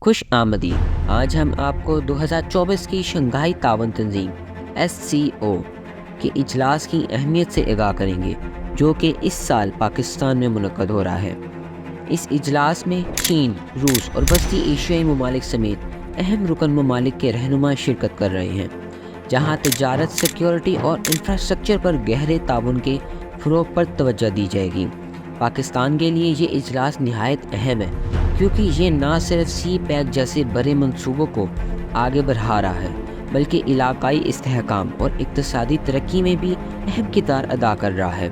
خوش آمدید۔ آج ہم آپ کو 2024 کی شنگھائی تعاون تنظیم SCO کے اجلاس کی اہمیت سے آگاہ کریں گے، جو کہ اس سال پاکستان میں منعقد ہو رہا ہے۔ اس اجلاس میں چین، روس اور وسطی ایشیائی ممالک سمیت اہم رکن ممالک کے رہنما شرکت کر رہے ہیں، جہاں تجارت، سیکیورٹی اور انفراسٹرکچر پر گہرے تعاون کے فروغ پر توجہ دی جائے گی۔ پاکستان کے لیے یہ اجلاس نہایت اہم ہے، کیونکہ یہ نہ صرف سی پیک جیسے بڑے منصوبوں کو آگے بڑھا رہا ہے، بلکہ علاقائی استحکام اور اقتصادی ترقی میں بھی اہم کردار ادا کر رہا ہے۔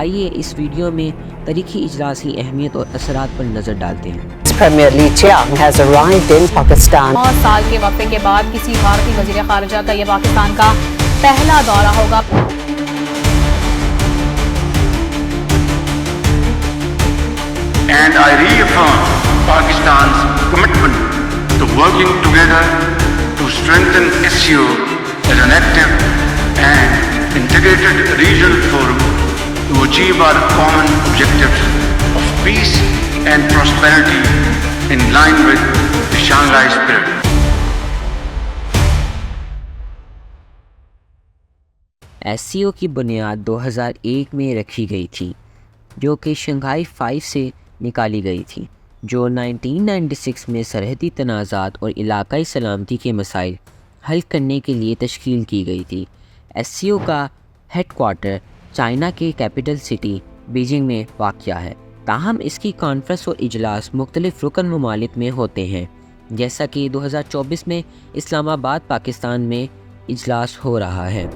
آئیے اس ویڈیو میں تاریخی اجلاس کی اہمیت اور اثرات پر نظر ڈالتے ہیں۔ Premier Li Qiang has arrived in Pakistan. 9 سال کے وقفے کے بعد کسی بھارتی وزیر خارجہ کا یہ پاکستان کا پہلا دورہ ہوگا۔ And I reaffirm Pakistan's commitment to working together to strengthen SCO as an active and integrated regional forum to achieve our common objectives of peace and prosperity in line with the Shanghai spirit. SCO کی بنیاد 2001 میں رکھی گئی تھی، جو کہ Shanghai 5 سے نکالی گئی تھی، جو 1996 میں سرحدی تنازعات اور علاقائی سلامتی کے مسائل حل کرنے کے لیے تشکیل کی گئی تھی۔ SCO کا ہیڈ کوارٹر چائنا کے کیپٹل سٹی بیجنگ میں واقع ہے، تاہم اس کی کانفرنس اور اجلاس مختلف رکن ممالک میں ہوتے ہیں، جیسا کہ 2024 میں اسلام آباد پاکستان میں اجلاس ہو رہا ہے،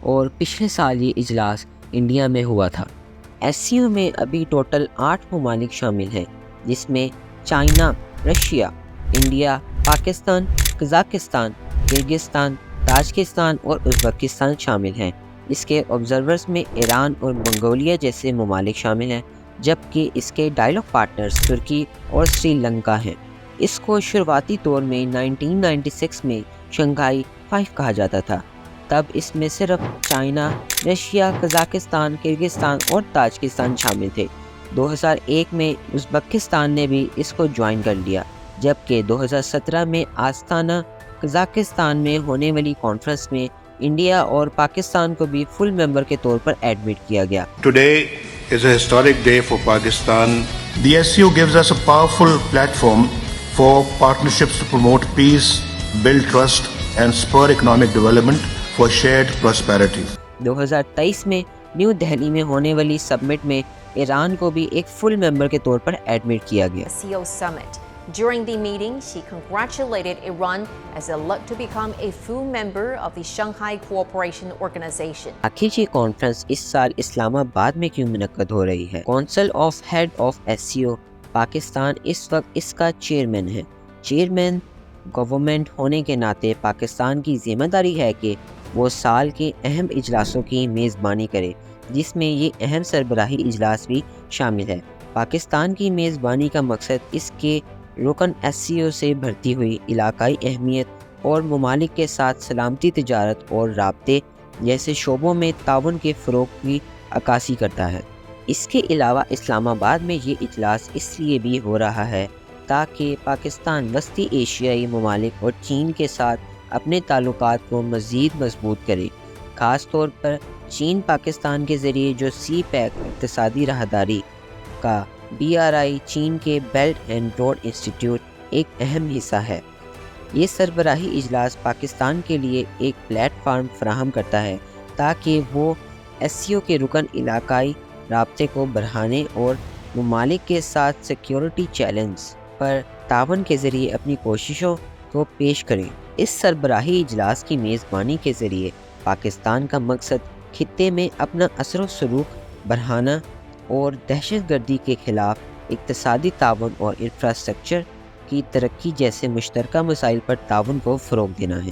اور پچھلے سال یہ اجلاس انڈیا میں ہوا تھا۔ SCO میں ابھی ٹوٹل 8 ممالک شامل ہیں، جس میں China, Russia, India, Pakistan, Kazakhstan, Kyrgyzstan, Tajikistan اور ازبکستان شامل ہیں۔ اس کے آبزرورز میں ایران اور منگولیا جیسے ممالک شامل ہیں، جبکہ اس کے ڈائیلاگ پارٹنرز ترکی اور سری لنکا ہیں۔ اس کو شروعاتی طور میں 1996 میں شنگھائی 5 کہا جاتا تھا، تب اس میں صرف چائنا، رشیا، قزاقستان، کرغزستان اور تاجکستان شامل تھے۔ 2001 میں ازبکستان نے بھی اس کو جوائن کر لیا، جبکہ 2017 میں آستانہ قزاقستان میں ہونے والی کانفرنس میں انڈیا اور پاکستان کو بھی فل ممبر کے طور پر ایڈمٹ کیا گیا۔ Today is a historic day for Pakistan. The SCO gives us a powerful platform for partnerships to promote peace, build trust and spur economic development for shared prosperity. 2023 میں new Delhi میں ہونے والی سبمٹ میں ایران کو بھی ایک فل ممبر کے طور پر ایڈمٹ کیا گیا۔ SCO summit. During the meeting, she congratulated Iran as they look to become a full member of the Shanghai Cooperation Organization. آخر یہ کانفرنس اس سال اسلام آباد میں کیوں منعقد ہو رہی ہے؟ Council of head of SCO Pakistan اس وقت اس کا چیئرمین ہے۔ چیئرمین گورنمنٹ ہونے کے ناطے پاکستان کی ذمہ داری ہے کہ وہ سال کے اہم اجلاسوں کی میزبانی کرے، جس میں یہ اہم سربراہی اجلاس بھی شامل ہے۔ پاکستان کی میزبانی کا مقصد اس کے رکن SCO سے بڑھتی ہوئی علاقائی اہمیت اور ممالک کے ساتھ سلامتی، تجارت اور رابطے جیسے شعبوں میں تعاون کے فروغ کی عکاسی کرتا ہے۔ اس کے علاوہ اسلام آباد میں یہ اجلاس اس لیے بھی ہو رہا ہے تاکہ پاکستان وسطی ایشیائی ممالک اور چین کے ساتھ اپنے تعلقات کو مزید مضبوط کرے، خاص طور پر چین پاکستان کے ذریعے جو سی پیک اقتصادی راہداری کا BRI چین کے بیلٹ اینڈ روڈ انسٹیٹیوٹ ایک اہم حصہ ہے۔ یہ سربراہی اجلاس پاکستان کے لیے ایک پلیٹ فارم فراہم کرتا ہے تاکہ وہ SCO کے رکن علاقائی رابطے کو بڑھانے اور ممالک کے ساتھ سیکیورٹی چیلنج پر تعاون کے ذریعے اپنی کوششوں کو پیش کریں۔ اس سربراہی اجلاس کی میزبانی کے ذریعے پاکستان کا مقصد خطے میں اپنا اثر و رسوخ بڑھانا اور دہشت گردی کے خلاف اقتصادی تعاون اور انفراسٹرکچر کی ترقی جیسے مشترکہ مسائل پر تعاون کو فروغ دینا ہے۔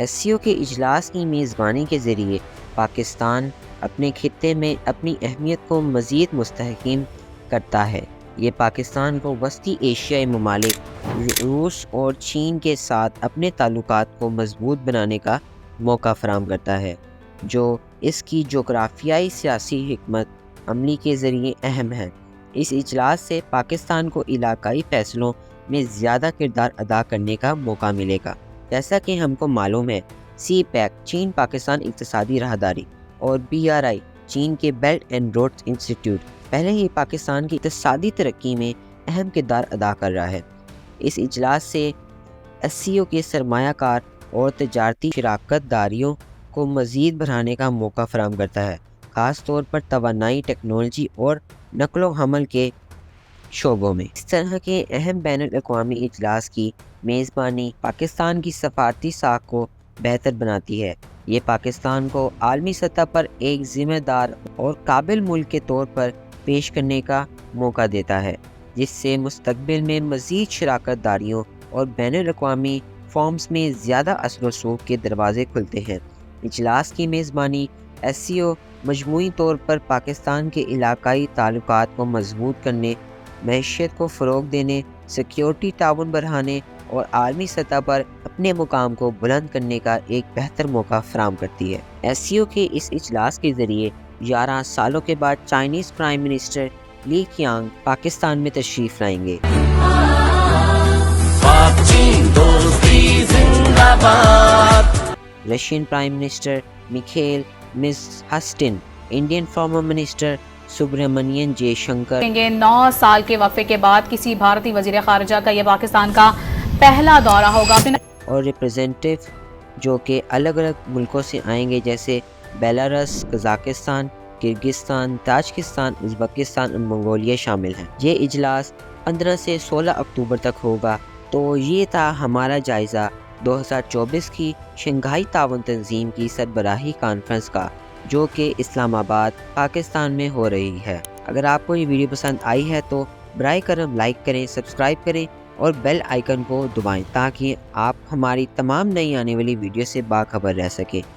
SCO کے اجلاس کی میزبانی کے ذریعے پاکستان اپنے خطے میں اپنی اہمیت کو مزید مستحکم کرتا ہے۔ یہ پاکستان کو وسطی ایشیائی ممالک، روس اور چین کے ساتھ اپنے تعلقات کو مضبوط بنانے کا موقع فراہم کرتا ہے، جو اس کی جغرافیائی سیاسی حکمت عملی کے ذریعے اہم ہے۔ اس اجلاس سے پاکستان کو علاقائی فیصلوں میں زیادہ کردار ادا کرنے کا موقع ملے گا۔ جیسا کہ ہم کو معلوم ہے، سی پیک چین پاکستان اقتصادی راہداری اور BRI چین کے بیلٹ اینڈ روڈ انسٹیٹیوٹ پہلے ہی پاکستان کی اقتصادی ترقی میں اہم کردار ادا کر رہا ہے۔ اس اجلاس سے SCO کے سرمایہ کار اور تجارتی شراکت داریوں کو مزید بڑھانے کا موقع فراہم کرتا ہے، خاص طور پر توانائی، ٹیکنالوجی اور نقل و حمل کے شعبوں میں۔ اس طرح کے اہم بین الاقوامی اجلاس کی میزبانی پاکستان کی سفارتی ساکھ کو بہتر بناتی ہے۔ یہ پاکستان کو عالمی سطح پر ایک ذمہ دار اور قابل ملک کے طور پر پیش کرنے کا موقع دیتا ہے، جس سے مستقبل میں مزید شراکت داریوں اور بین الاقوامی فورمز میں زیادہ اثر و رسوخ کے دروازے کھلتے ہیں۔ اجلاس کی میزبانی SCO مجموعی طور پر پاکستان کے علاقائی تعلقات کو مضبوط کرنے، معیشت کو فروغ دینے، سیکیورٹی تعاون بڑھانے اور عالمی سطح پر اپنے مقام کو بلند کرنے کا ایک بہتر موقع فراہم کرتی ہے۔ SCO کے اس اجلاس کے ذریعے 11 سالوں کے بعد چائنیز پرائم منسٹر لی کیانگ پاکستان میں تشریف لائیں گے۔ Russian prime minister Mikhail Mishustin, Indian former minister Subrahmanyam Jaishankar 9 سال کے وقفے کے بعد کسی بھارتی وزیر خارجہ کا یہ پاکستان کا پہلا دورہ ہوگا، اور ریپریزنٹیو جو کہ الگ الگ ملکوں سے آئیں گے، جیسے بیلاروس، قزاقستان، کرگزستان، تاجکستان، ازبکستان اور منگولیا شامل ہیں۔ یہ اجلاس 15 سے 16 اکتوبر تک ہوگا۔ تو یہ تھا ہمارا جائزہ 2024 کی شنگھائی تعاون تنظیم کی سربراہی کانفرنس کا، جو کہ اسلام آباد پاکستان میں ہو رہی ہے۔ اگر آپ کو یہ ویڈیو پسند آئی ہے تو برائے کرم لائک کریں، سبسکرائب کریں اور بیل آئیکن کو دبائیں تاکہ آپ ہماری تمام نئی آنے والی ویڈیو سے باخبر رہ سکیں۔